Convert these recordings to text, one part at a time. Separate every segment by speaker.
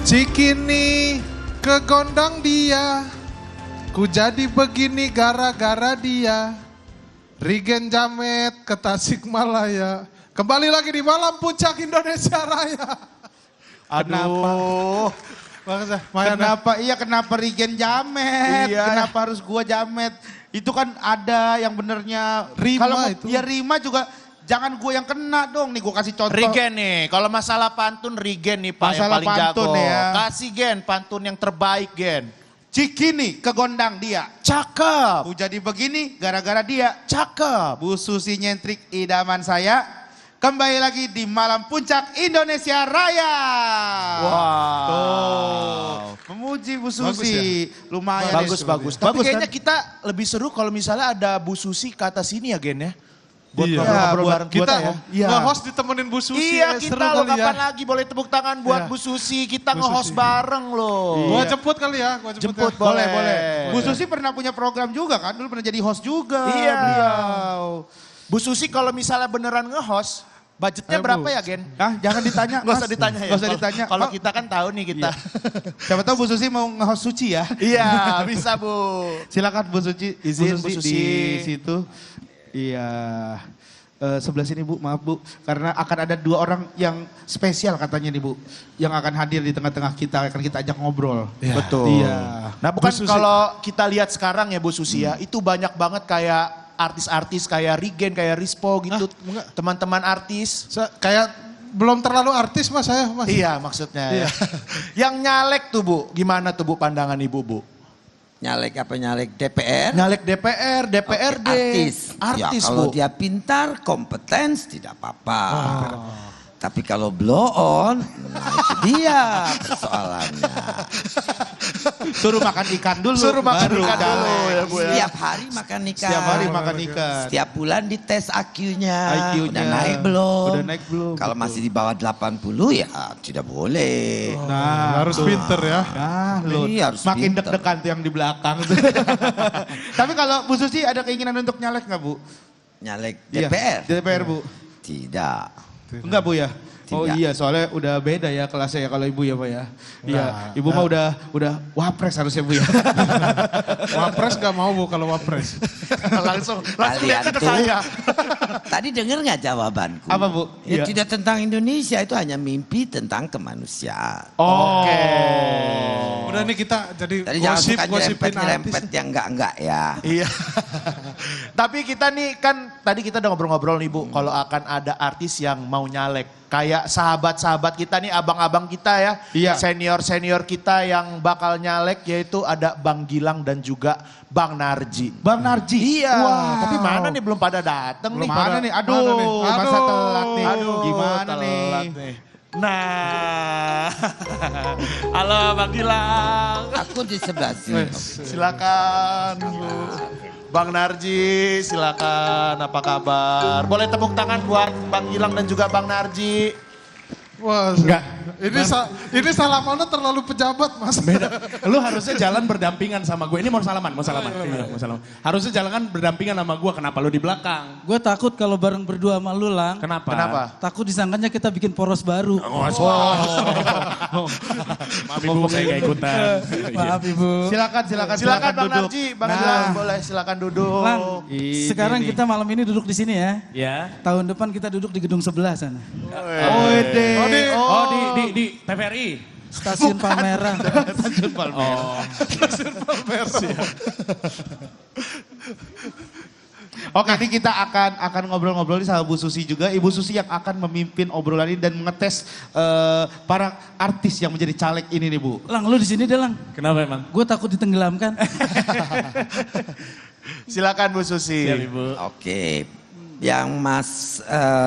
Speaker 1: Cikini kegondang dia, ku jadi begini gara-gara dia. Rigen Jamet ke Tasikmalaya, kembali lagi di Malam Puncak Indonesia Raya.
Speaker 2: Aduh. Kenapa Rigen Jamet?
Speaker 3: Iya.
Speaker 2: Kenapa harus gua Jamet? Itu kan ada yang benernya
Speaker 1: Rima
Speaker 2: kalau
Speaker 1: itu.
Speaker 2: ya Rima juga jangan gua yang kena dong. Nih gua kasih contoh.
Speaker 3: Rigen nih, kalau masalah pantun Rigen nih Pak
Speaker 2: Masalah
Speaker 3: yang paling
Speaker 2: pantun
Speaker 3: jago.
Speaker 2: ya.
Speaker 3: Kasih Gen, pantun yang terbaik Gen.
Speaker 2: Cikini kegondang dia.
Speaker 3: Cakep,
Speaker 2: Ku jadi begini gara-gara dia.
Speaker 3: cakep.
Speaker 2: Bu Susi nyentrik idaman saya. Kembali lagi di Malam Puncak Indonesia Raya.
Speaker 3: Wow.
Speaker 2: Tuh, memuji Bu Susi. Lumayan.
Speaker 3: Bagus,
Speaker 2: itu.
Speaker 3: bagus. Tapi
Speaker 2: Bagus
Speaker 3: kayaknya
Speaker 2: kan?
Speaker 3: kita lebih seru kalau misalnya ada Bu Susi ke atas sini ya Gen ya. Buat
Speaker 1: Iya.
Speaker 3: ngobrol-ngobrol bareng
Speaker 1: Kita
Speaker 3: ya.
Speaker 2: Iya.
Speaker 1: nge-host ditemenin Bu Susi.
Speaker 3: Iya
Speaker 1: seru
Speaker 3: kita loh
Speaker 1: kali ya.
Speaker 3: kapan lagi boleh tepuk tangan buat
Speaker 1: Iya.
Speaker 3: Bu Susi. Kita
Speaker 1: Bu
Speaker 3: nge-host
Speaker 1: Susi.
Speaker 3: bareng loh.
Speaker 1: Gua jemput kali ya, gua
Speaker 3: Jemput,
Speaker 1: ya.
Speaker 3: boleh.
Speaker 2: Boleh. Bu Susi pernah punya program juga kan? Dulu pernah jadi host juga.
Speaker 3: Iya.
Speaker 2: Beliau.
Speaker 3: Bu Susi kalau misalnya beneran nge-host, budgetnya
Speaker 1: Ayo, Bu.
Speaker 3: berapa ya Gen?
Speaker 2: Ah, jangan ditanya.
Speaker 3: Gak usah
Speaker 2: Mas.
Speaker 3: ditanya ya.
Speaker 2: Gak usah ditanya.
Speaker 3: Kalau
Speaker 2: Mau-
Speaker 3: kita kan tahu nih kita.
Speaker 2: Siapa tahu Bu Susi mau nge-host Suci ya.
Speaker 3: Iya bisa Bu.
Speaker 2: Silakan Bu Suci.
Speaker 3: Izin, Bu Susi.
Speaker 2: Di situ. Iya. Sebelah sini Bu, maaf Bu. Karena akan ada dua orang yang spesial katanya nih Bu. Yang akan hadir di tengah-tengah kita. Akan kita ajak ngobrol.
Speaker 1: Iya.
Speaker 3: Betul.
Speaker 2: Iya.
Speaker 3: Nah bukan
Speaker 1: Bu Susi.
Speaker 3: kalau kita lihat sekarang ya Bu Susi ya, itu banyak banget kayak artis-artis kayak Rigen, kayak Rispo gitu.
Speaker 1: enggak.
Speaker 3: Teman-teman artis.
Speaker 1: Kayak belum terlalu artis mas saya mas.
Speaker 3: Iya maksudnya
Speaker 1: Iya.
Speaker 3: ya. Yang nyalek tuh Bu, gimana tuh Bu pandangan Ibu Bu?
Speaker 4: Nyalek apa nyalek DPR?
Speaker 3: Nyalek DPR, DPRD.
Speaker 4: Artis.
Speaker 3: Artis
Speaker 4: ya, kalau
Speaker 3: Bu.
Speaker 4: dia pintar, kompeten tidak apa-apa. Tapi kalau blow on, nah itu dia persoalannya.
Speaker 2: Suruh makan ikan dulu.
Speaker 3: Suruh makan
Speaker 2: baru
Speaker 3: ikan
Speaker 2: jalan.
Speaker 3: dulu ya Bu ya.
Speaker 4: Setiap hari makan ikan.
Speaker 2: Setiap hari makan ikan.
Speaker 4: Setiap bulan dites IQ-nya.
Speaker 2: IQ-nya.
Speaker 4: Udah naik belum?
Speaker 2: Udah naik belum,
Speaker 4: Kalau
Speaker 2: betul.
Speaker 4: masih di bawah 80 ya tidak boleh.
Speaker 2: Nah,
Speaker 1: Harus pinter ya.
Speaker 2: Nah, lo
Speaker 4: Iya, harus
Speaker 2: makin
Speaker 4: pinter.
Speaker 2: deg-degan tuh yang di belakang. Tapi kalau Bu Susi ada keinginan untuk nyalek nggak Bu?
Speaker 4: Nyalek
Speaker 2: Iya,
Speaker 4: DPR?
Speaker 2: DPR Bu.
Speaker 4: Tidak.
Speaker 2: Enggak Bu ya? Oh
Speaker 4: Tidak.
Speaker 2: iya, soalnya udah beda ya kelasnya ya kalau Ibu ya Pak ya. Iya,
Speaker 1: Nah,
Speaker 2: Ibu mah udah wapres harusnya Bu ya.
Speaker 1: Wapres gak mau bu kalau wapres.
Speaker 3: langsung
Speaker 4: Kalian
Speaker 3: lihatnya ke
Speaker 4: tuh-
Speaker 3: saya.
Speaker 4: Tadi dengar nggak jawabanku?
Speaker 2: Apa, Bu?
Speaker 4: Ya,
Speaker 2: Iya.
Speaker 4: tidak tentang Indonesia, itu hanya mimpi tentang kemanusiaan.
Speaker 3: Oke.
Speaker 1: Udah nih kita jadi
Speaker 4: Tadi jangan suka
Speaker 1: gosipin artis.
Speaker 4: nyerempet yang enggak ya.
Speaker 3: Iya. Tapi kita nih kan tadi kita udah ngobrol-ngobrol nih Bu, kalau akan ada artis yang mau nyalek. Kayak sahabat-sahabat kita nih, abang-abang kita ya.
Speaker 2: Iya.
Speaker 3: Senior-senior kita yang bakal nyalek yaitu ada Bang Gilang dan juga Bang Narji.
Speaker 2: Bang Narji.
Speaker 3: Iya,
Speaker 2: Wow.
Speaker 3: tapi mana nih belum pada datang nih.
Speaker 2: Mana nih? Aduh,
Speaker 1: Mana nih?
Speaker 2: masa
Speaker 1: Aduh.
Speaker 2: telat nih.
Speaker 3: Aduh,
Speaker 2: Gimana
Speaker 3: telat
Speaker 2: nih?
Speaker 3: Nah, halo Bang Gilang.
Speaker 4: Aku di sebelah sini.
Speaker 3: Silakan Bu. Bang Narji, silakan. Apa kabar? Boleh tepuk tangan buat Bang Gilang dan juga Bang Narji.
Speaker 1: Wah,
Speaker 5: Enggak.
Speaker 1: Ini salamannya terlalu pejabat mas.
Speaker 5: Beda. Lu harusnya jalan berdampingan sama gue. Ini mau salaman. Iya, mau salaman. Harusnya jalan kan berdampingan sama gue. Kenapa lu di belakang?
Speaker 6: Gue takut kalau bareng berdua sama lu Lang.
Speaker 5: Kenapa?
Speaker 3: Kenapa?
Speaker 6: Takut disangkanya kita bikin poros baru.
Speaker 5: Maaf ibu, saya gak ikutan.
Speaker 6: Maaf Ibu.
Speaker 3: Silakan Bang
Speaker 2: duduk.
Speaker 3: Narji, Bang
Speaker 2: Nah.
Speaker 3: Gilang boleh silakan duduk.
Speaker 6: Lang,
Speaker 2: Ini
Speaker 6: sekarang
Speaker 2: nih.
Speaker 6: kita malam ini duduk di sini ya.
Speaker 5: Ya.
Speaker 6: Tahun depan kita duduk di gedung sebelah sana.
Speaker 2: Oh, deh.
Speaker 5: Oh di TVRI.
Speaker 6: Stasiun Palmerah.
Speaker 5: Oh.
Speaker 2: Oke, nanti kita akan ngobrol-ngobrol nih sama Bu Susi juga. Ibu Susi yang akan memimpin obrolan ini dan mengetes para artis yang menjadi caleg ini nih Bu.
Speaker 6: Lang, lu di sini deh Lang.
Speaker 5: Kenapa emang?
Speaker 6: Gue takut ditenggelamkan.
Speaker 3: Silakan Bu Susi.
Speaker 5: Siap ibu.
Speaker 4: Oke. Yang Mas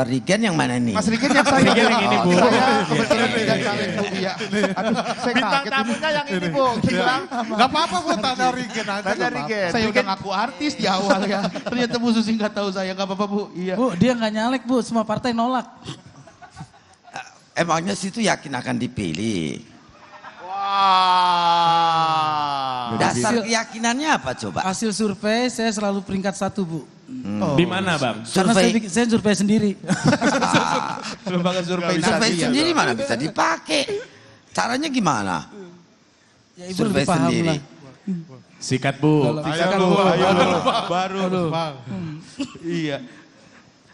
Speaker 4: Rigen yang mana nih?
Speaker 2: Mas Rigen yang saya.
Speaker 5: Rigen yang ini, Bu.
Speaker 2: Saya kebetulan tidak caleg Bu. Iya. Aduh, saya
Speaker 3: Bintang
Speaker 2: kaget ini.
Speaker 3: tamunya yang ini Bu, Gilang.
Speaker 1: Gak apa-apa bu, tanya Rigen aja.
Speaker 3: Tanya
Speaker 1: nggak apa-apa.
Speaker 3: Rigen.
Speaker 2: Saya udah ngaku artis di awal ya. Ternyata Bu Susi nggak tahu saya. Gak apa-apa Bu. Iya.
Speaker 6: Bu, dia nggak nyalek Bu, semua partai nolak.
Speaker 4: Emangnya situ yakin akan dipilih?
Speaker 3: Wah.
Speaker 4: Dasar keyakinannya apa coba?
Speaker 6: Hasil survei saya selalu peringkat 1 Bu.
Speaker 5: Di mana bang?
Speaker 6: Karena
Speaker 4: Survei.
Speaker 6: saya survei sendiri.
Speaker 2: Lembaga survei
Speaker 4: Survei
Speaker 2: Narji ya.
Speaker 4: sendiri mana bisa dipakai? Caranya gimana?
Speaker 6: Ya ibu
Speaker 4: Survei
Speaker 6: lebih paham
Speaker 4: sendiri.
Speaker 6: lah.
Speaker 5: Sikat Bu.
Speaker 2: Sikat Bu, ayo baru. Iya.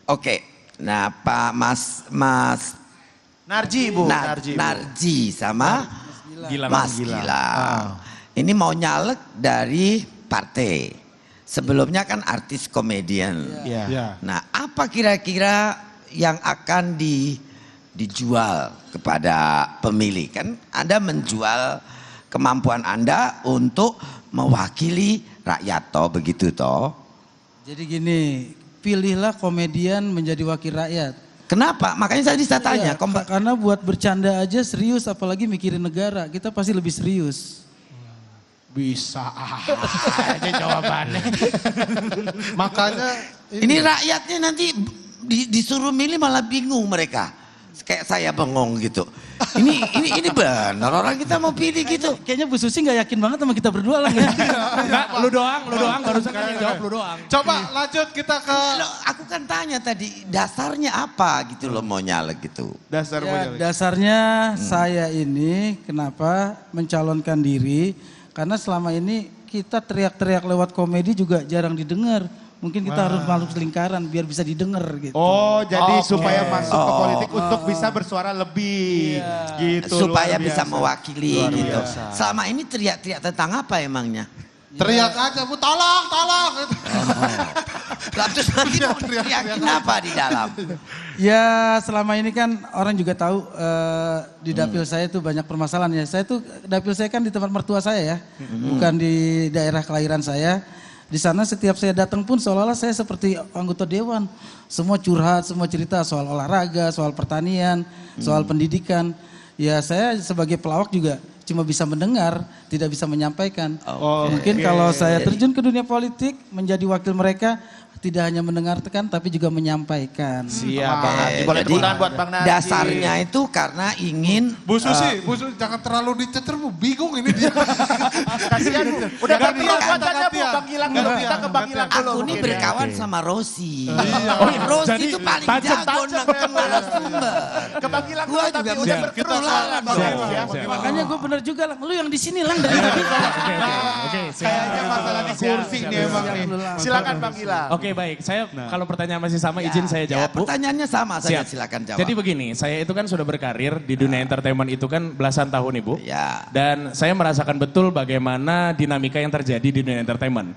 Speaker 4: Oke, nah Pak Mas
Speaker 3: Narji Bu, Narji. Bu.
Speaker 4: Narji sama
Speaker 5: Gilang.
Speaker 4: Mas Gilang. Ini mau nyalek dari partai. Sebelumnya kan artis komedian.
Speaker 3: Iya.
Speaker 1: Ya.
Speaker 4: Nah, apa kira-kira yang akan dijual kepada pemilih? Kan Anda menjual kemampuan Anda untuk mewakili rakyat, toh begitu toh?
Speaker 6: Jadi gini, pilihlah komedian menjadi wakil rakyat.
Speaker 4: Kenapa? Makanya saya tanya.
Speaker 6: Iya, karena buat bercanda aja serius, apalagi mikirin negara, kita pasti lebih serius.
Speaker 2: Bisa aja jawabannya.
Speaker 1: Makanya
Speaker 4: Ini rakyatnya nanti disuruh milih malah bingung mereka. Kayak saya bengong gitu. Ini benar orang kita mau pilih gitu.
Speaker 6: Kayaknya Bu Susi nggak yakin banget sama kita berdua lah ya.
Speaker 5: Enggak, lu doang, barusan kan yang jawab lu doang.
Speaker 1: coba lanjut kita ke
Speaker 4: Loh, aku kan tanya tadi dasarnya apa gitu loh mau nyalek gitu.
Speaker 2: Dasar
Speaker 6: Ya, dasarnya saya ini kenapa mencalonkan diri, karena selama ini kita teriak-teriak lewat komedi juga jarang didengar. Mungkin kita harus masuk lingkaran biar bisa didengar gitu.
Speaker 2: Oh, jadi supaya masuk ke politik untuk bisa bersuara lebih gitu.
Speaker 4: Supaya
Speaker 2: luar
Speaker 4: bisa
Speaker 2: biasa.
Speaker 4: mewakili gitu. Selama ini teriak-teriak tentang apa emangnya?
Speaker 1: teriak aja Bu, tolong.
Speaker 4: Lah terus nanti mau teriakin apa di dalam?
Speaker 6: Ya selama ini kan orang juga tahu di dapil saya tuh banyak permasalahan ya. Saya tuh dapil saya kan di tempat mertua saya ya, bukan di daerah kelahiran saya. Di sana setiap saya datang pun seolah-olah saya seperti anggota dewan. Semua curhat, semua cerita soal olahraga, soal pertanian, soal pendidikan. Ya saya sebagai pelawak juga cuma bisa mendengar, tidak bisa menyampaikan. Mungkin kalau saya terjun ke dunia politik, menjadi wakil mereka, tidak hanya mendengarkan tapi juga menyampaikan.
Speaker 3: Siap Bang Narji. Boleh
Speaker 4: Jadi,
Speaker 3: tepuk tangan buat Bang Narji.
Speaker 4: dasarnya itu karena ingin
Speaker 1: Bu Susi jangan terlalu dicecer Bu, bingung ini dia.
Speaker 3: Kasihan Bu. Udah ganti kuotanya Bu.
Speaker 1: gantian.
Speaker 3: Bang Gilang dulu, kita ke Bang Gilang dulu.
Speaker 4: aku ini
Speaker 3: mungkin ya.
Speaker 4: berkawan sama Rosi.
Speaker 1: Iya.
Speaker 4: Rosi
Speaker 5: Jadi
Speaker 4: itu paling
Speaker 5: tajam,
Speaker 4: jago nangkep narasumber.
Speaker 3: Ke Bang Gilang
Speaker 4: Gua
Speaker 3: dulu,
Speaker 4: juga
Speaker 3: tapi
Speaker 4: punya
Speaker 3: udah
Speaker 1: Kita
Speaker 3: bertularan Bang.
Speaker 5: siap,
Speaker 3: Ya.
Speaker 5: siap.
Speaker 6: Makanya gue bener juga lah, lu yang di sini lang dari tadi.
Speaker 5: Oke,
Speaker 2: Kayaknya masalah di kursi nih emang nih.
Speaker 3: Silakan Bang Gilang.
Speaker 5: Oke, baik. Saya kalau pertanyaan masih sama izin saya
Speaker 4: Ya,
Speaker 5: jawab, Bu.
Speaker 4: pertanyaannya sama saja,
Speaker 5: Siap.
Speaker 4: silakan jawab.
Speaker 5: Jadi begini, saya itu kan sudah berkarir di dunia entertainment itu kan belasan tahun Ibu.
Speaker 4: Ya.
Speaker 5: Dan saya merasakan betul bagaimana dinamika yang terjadi di dunia entertainment.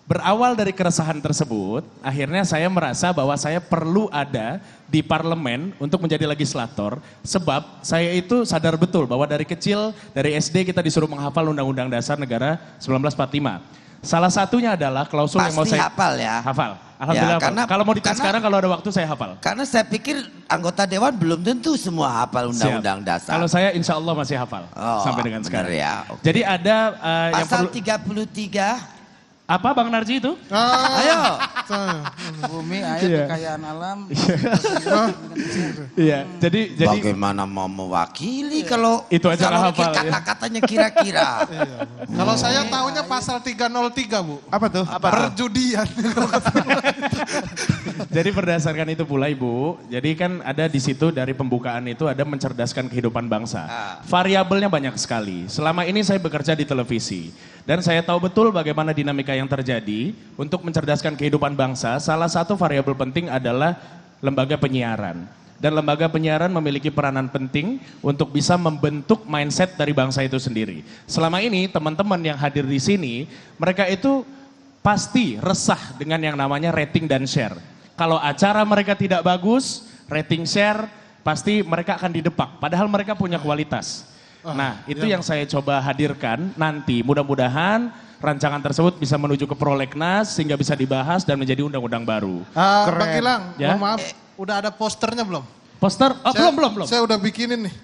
Speaker 5: Berawal dari keresahan tersebut, akhirnya saya merasa bahwa saya perlu ada di parlemen untuk menjadi legislator. Sebab saya itu sadar betul bahwa dari kecil, dari SD kita disuruh menghafal Undang-Undang Dasar Negara 1945. Salah satunya adalah klausul yang mau
Speaker 4: Pasti
Speaker 5: saya...
Speaker 4: hafal ya.
Speaker 5: Hafal. Alhamdulillah
Speaker 4: Ya,
Speaker 5: hafal. Kalau mau dites sekarang, kalau ada waktu saya hafal.
Speaker 4: Karena saya pikir anggota dewan belum tentu semua hafal undang-undang
Speaker 5: Siap.
Speaker 4: dasar.
Speaker 5: Kalau saya insya Allah masih hafal
Speaker 4: Oh,
Speaker 5: sampai dengan
Speaker 4: benar
Speaker 5: sekarang.
Speaker 4: ya, oke.
Speaker 5: Jadi ada yang
Speaker 4: Pasal
Speaker 5: perlu...
Speaker 4: 33.
Speaker 5: Apa Bang Narji itu?
Speaker 4: Ayo.
Speaker 6: Bumi, air,
Speaker 5: Iya.
Speaker 6: kekayaan alam.
Speaker 5: Iya. Jadi
Speaker 4: Bagaimana mau mewakili kalau
Speaker 5: Itu aja nggak hafal, ya.
Speaker 4: kata-katanya kira-kira.
Speaker 1: Kalau saya tahunya pasal 303 Bu.
Speaker 2: Apa tuh?
Speaker 1: Perjudian.
Speaker 5: Jadi berdasarkan itu pula Ibu, jadi kan ada di situ dari pembukaan itu ada mencerdaskan kehidupan bangsa. Variabelnya banyak sekali. Selama ini saya bekerja di televisi dan saya tahu betul bagaimana dinamika yang terjadi untuk mencerdaskan kehidupan bangsa. Salah satu variabel penting adalah lembaga penyiaran. Dan lembaga penyiaran memiliki peranan penting untuk bisa membentuk mindset dari bangsa itu sendiri. Selama ini teman-teman yang hadir di sini, mereka itu pasti resah dengan yang namanya rating dan share. Kalau acara mereka tidak bagus, rating share pasti mereka akan didepak. Padahal mereka punya kualitas. Nah itu yang saya coba hadirkan nanti. Mudah-mudahan rancangan tersebut bisa menuju ke prolegnas sehingga bisa dibahas dan menjadi undang-undang baru.
Speaker 1: Bang Gilang,
Speaker 5: Ya.
Speaker 1: mohon maaf, udah ada posternya belum?
Speaker 5: Poster? Oh, belum.
Speaker 1: Saya udah bikinin nih.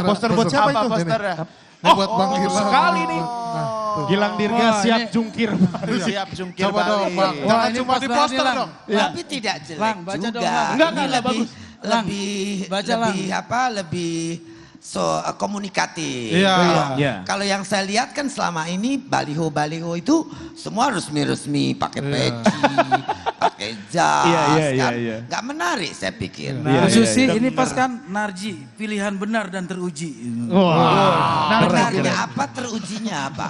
Speaker 2: Poster buat siapa
Speaker 3: Apa
Speaker 2: itu?
Speaker 3: posternya?
Speaker 1: Ini buat Bang Gilang.
Speaker 3: Sekali nih.
Speaker 5: Gilang Dirga
Speaker 6: Wah,
Speaker 5: siap
Speaker 6: ini-
Speaker 5: jungkir.
Speaker 3: Siap jungkir
Speaker 1: Coba dong,
Speaker 3: balik.
Speaker 1: Bang.
Speaker 6: Wah,
Speaker 1: Jangan
Speaker 6: ini
Speaker 1: cuma
Speaker 6: pas
Speaker 1: di
Speaker 6: banget
Speaker 1: poster
Speaker 6: nih, Lang.
Speaker 1: dong.
Speaker 4: Tapi tidak jelek
Speaker 6: Lang, baca
Speaker 4: juga.
Speaker 6: dong, Lang.
Speaker 5: Enggak,
Speaker 4: Ini
Speaker 5: bagus.
Speaker 6: Lang,
Speaker 4: lebih
Speaker 6: baca,
Speaker 4: lebih apa? Lebih komunikatif.
Speaker 1: Iya.
Speaker 5: Iya.
Speaker 4: Kalau yang saya lihat kan selama ini baliho-baliho itu semua resmi-resmi, pakai peci, pakai jas, kan. Nggak menarik saya pikir.
Speaker 6: Bu Susi ini pas kan Narji, pilihan benar dan teruji.
Speaker 4: Benarnya apa, terujinya apa?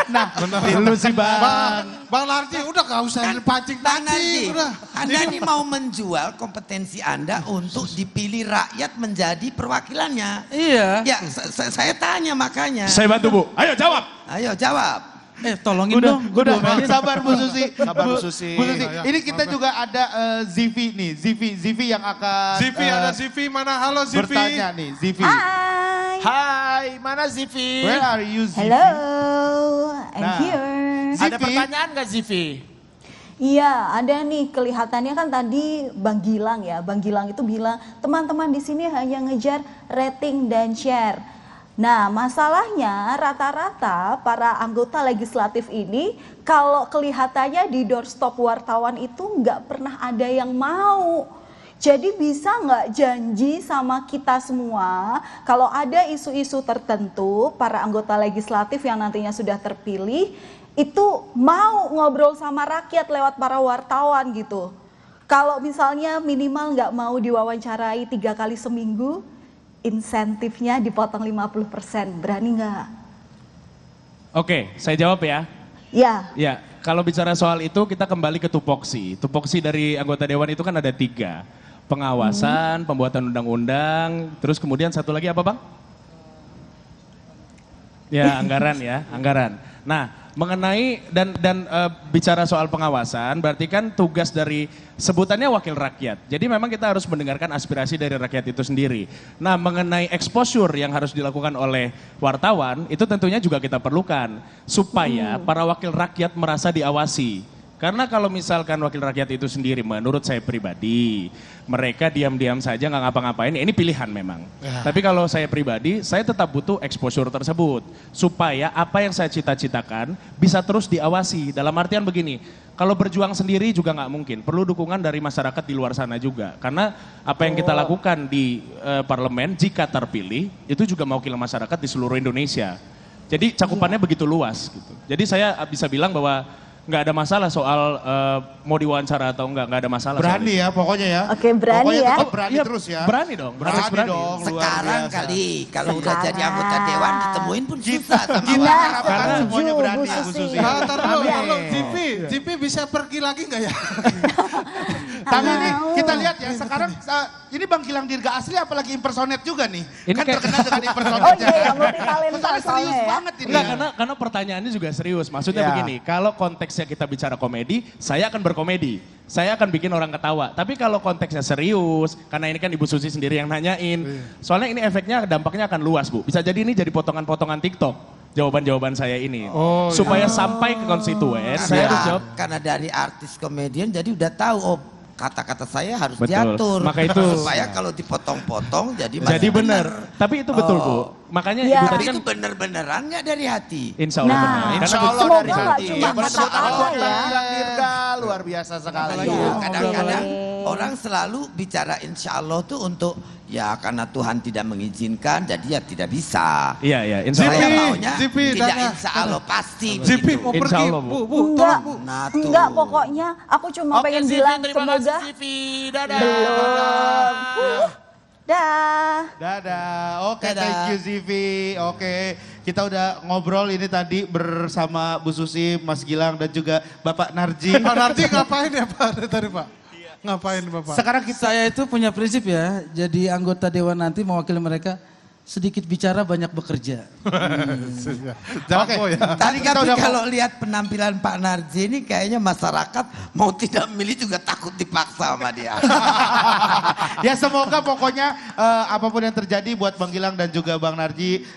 Speaker 2: Nah,
Speaker 5: Lu sih bang.
Speaker 1: Bang Narji udah gak usah
Speaker 4: Bang
Speaker 1: dipancing-pancing.
Speaker 4: Narji,
Speaker 1: Udah.
Speaker 4: Anda ini mau menjual kompetensi Anda untuk dipilih rakyat menjadi perwakilannya.
Speaker 6: Iya.
Speaker 4: Ya, saya tanya makanya.
Speaker 5: Saya bantu Bu. Ayo jawab.
Speaker 4: Ayo jawab.
Speaker 6: Tolongin dong. Gua
Speaker 2: udah
Speaker 6: doain.
Speaker 2: sabar Bu Susi.
Speaker 3: Sabar, Bu Susi.
Speaker 2: Bu Susi,
Speaker 1: Iya,
Speaker 2: ini kita juga ada Zivi nih, Zivi yang akan
Speaker 1: Zivi ada Zivi mana? Halo Zivi.
Speaker 2: bertanya nih, Zivi.
Speaker 7: Hai.
Speaker 3: Hai, mana Zivi?
Speaker 2: Where are you, Zivi?
Speaker 7: Hello, I'm
Speaker 2: Nah.
Speaker 7: here.
Speaker 3: Ada
Speaker 2: Zivi.
Speaker 3: pertanyaan nggak Zivi?
Speaker 7: Iya, ada nih kelihatannya kan tadi Bang Gilang ya. Bang Gilang itu bilang teman-teman di sini hanya ngejar rating dan share. Nah, masalahnya rata-rata para anggota legislatif ini kalau kelihatannya di doorstop wartawan itu nggak pernah ada yang mau. Jadi bisa nggak janji sama kita semua kalau ada isu-isu tertentu para anggota legislatif yang nantinya sudah terpilih itu mau ngobrol sama rakyat lewat para wartawan gitu. Kalau misalnya minimal nggak mau diwawancarai 3 kali seminggu, insentifnya dipotong 50%. Berani nggak?
Speaker 5: Oke, saya jawab ya.
Speaker 7: Ya.
Speaker 5: Ya, kalau bicara soal itu kita kembali ke tupoksi. Tupoksi dari anggota dewan itu kan ada 3. Pengawasan, pembuatan undang-undang, terus kemudian satu lagi apa Bang? Ya, anggaran ya, anggaran. Nah, mengenai dan bicara soal pengawasan, berarti kan tugas dari sebutannya wakil rakyat. Jadi memang kita harus mendengarkan aspirasi dari rakyat itu sendiri. Nah, mengenai exposure yang harus dilakukan oleh wartawan, itu tentunya juga kita perlukan supaya para wakil rakyat merasa diawasi. Karena kalau misalkan wakil rakyat itu sendiri, menurut saya pribadi, mereka diam-diam saja nggak ngapa-ngapain, ini pilihan memang. Tapi kalau saya pribadi, saya tetap butuh exposure tersebut. Supaya apa yang saya cita-citakan bisa terus diawasi. Dalam artian begini, kalau berjuang sendiri juga nggak mungkin. Perlu dukungan dari masyarakat di luar sana juga. Karena apa yang kita lakukan di parlemen, jika terpilih, itu juga mewakili masyarakat di seluruh Indonesia. Jadi cakupannya begitu luas. Gitu. Jadi saya bisa bilang bahwa nggak ada masalah soal mau diwawancara atau nggak ada masalah.
Speaker 2: Berani ya pokoknya ya.
Speaker 7: Oke, berani
Speaker 2: Pokoknya
Speaker 7: ya.
Speaker 2: tetap berani
Speaker 5: Iya,
Speaker 2: terus ya.
Speaker 5: Berani dong.
Speaker 2: Berani
Speaker 5: harus
Speaker 2: dong. Luar
Speaker 4: Sekarang
Speaker 2: biasa.
Speaker 4: kali kalau udah
Speaker 7: Sekarang.
Speaker 4: jadi anggota dewan ditemuin pun susah sama
Speaker 2: Kita
Speaker 7: Nah,
Speaker 4: wartawan.
Speaker 2: harapkan
Speaker 7: setuju,
Speaker 2: semuanya berani
Speaker 7: Bu
Speaker 2: Bu
Speaker 7: Susi.
Speaker 2: Susi.
Speaker 1: Nah, ntar dulu,
Speaker 2: Amin.
Speaker 1: halo Zivi bisa pergi lagi nggak ya?
Speaker 2: Tapi ini kita lihat ya sekarang ini Bang Gilang Dirga asli apalagi impersonate juga nih.
Speaker 5: Ini
Speaker 2: Kan
Speaker 5: kayak-
Speaker 2: terkenal dengan
Speaker 7: Oh
Speaker 2: impersonate.
Speaker 7: iya, multi talenta
Speaker 2: Soalnya serius
Speaker 7: soalnya ya.
Speaker 2: banget ini.
Speaker 5: Enggak, karena pertanyaannya juga serius. Maksudnya
Speaker 2: Ya.
Speaker 5: begini, kalau konteksnya kita bicara komedi, saya akan berkomedi. Saya akan bikin orang ketawa. Tapi kalau konteksnya serius, karena ini kan Ibu Susi sendiri yang nanyain. Soalnya ini efeknya, dampaknya akan luas Bu. Bisa jadi ini jadi potongan-potongan TikTok. Jawaban-jawaban saya ini.
Speaker 1: Oh,
Speaker 5: Supaya sampai ke konstituen, saya harus jawab.
Speaker 4: Karena dari artis komedian jadi udah tahu oh kata-kata saya harus
Speaker 5: Betul.
Speaker 4: diatur.
Speaker 5: Maka itu-
Speaker 4: supaya kalau dipotong-potong jadi masih
Speaker 5: Jadi benar. Tapi itu betul Bu. Makanya
Speaker 7: Iya.
Speaker 5: Ibu
Speaker 4: Tapi
Speaker 5: tadi kan
Speaker 4: itu bener-beneran nggak dari hati?
Speaker 5: insya Allah
Speaker 7: Nah.
Speaker 5: benar. Karena
Speaker 3: Insya Allah
Speaker 7: Semoga
Speaker 3: dari
Speaker 7: nggak
Speaker 3: hati.
Speaker 7: cuma
Speaker 3: Ya, boleh tepuk tangan
Speaker 7: kata-kata
Speaker 3: buat
Speaker 7: ya.
Speaker 3: Bang Gilang Dirga, luar biasa sekali.
Speaker 4: Iya,
Speaker 7: Oke.
Speaker 4: kadang-kadang orang selalu bicara insya Allah tuh untuk ya karena Tuhan tidak mengizinkan jadi ya tidak bisa.
Speaker 5: Iya, iya. Insya
Speaker 1: Zivi,
Speaker 4: Saya
Speaker 5: Allah.
Speaker 4: maunya
Speaker 1: Zivi,
Speaker 4: tidak
Speaker 1: Dana.
Speaker 4: insya Allah pasti.
Speaker 1: Zivi
Speaker 4: begitu.
Speaker 1: mau
Speaker 5: Insya
Speaker 1: pergi,
Speaker 5: Allah, Bu.
Speaker 1: Bu,
Speaker 7: Enggak,
Speaker 1: tolong Bu.
Speaker 4: Nah, tuh.
Speaker 7: enggak pokoknya aku cuma
Speaker 3: Oke,
Speaker 7: pengen
Speaker 3: Zivi,
Speaker 7: bilang
Speaker 3: terima
Speaker 7: semoga
Speaker 3: kasih Zivi. Dadah.
Speaker 7: belum. Dah.
Speaker 2: Dadah. Oke,
Speaker 4: Dadah.
Speaker 2: thank you Zivi. Oke, kita udah ngobrol ini tadi bersama Bu Susi, Mas Gilang dan juga Bapak Narji.
Speaker 1: Pak Narji ngapain ya Pak dari tadi Pak? Ngapain Bapak?
Speaker 2: Sekarang kita
Speaker 6: Saya itu punya prinsip ya, jadi anggota dewan nanti mewakili mereka sedikit bicara banyak bekerja.
Speaker 1: Jago ya.
Speaker 2: tadi kita
Speaker 4: Tapi
Speaker 2: udah
Speaker 4: kalau lihat penampilan Pak Narji ini kayaknya masyarakat mau tidak milih juga takut dipaksa sama dia.
Speaker 2: ya semoga pokoknya apapun yang terjadi buat Bang Gilang dan juga Bang Narji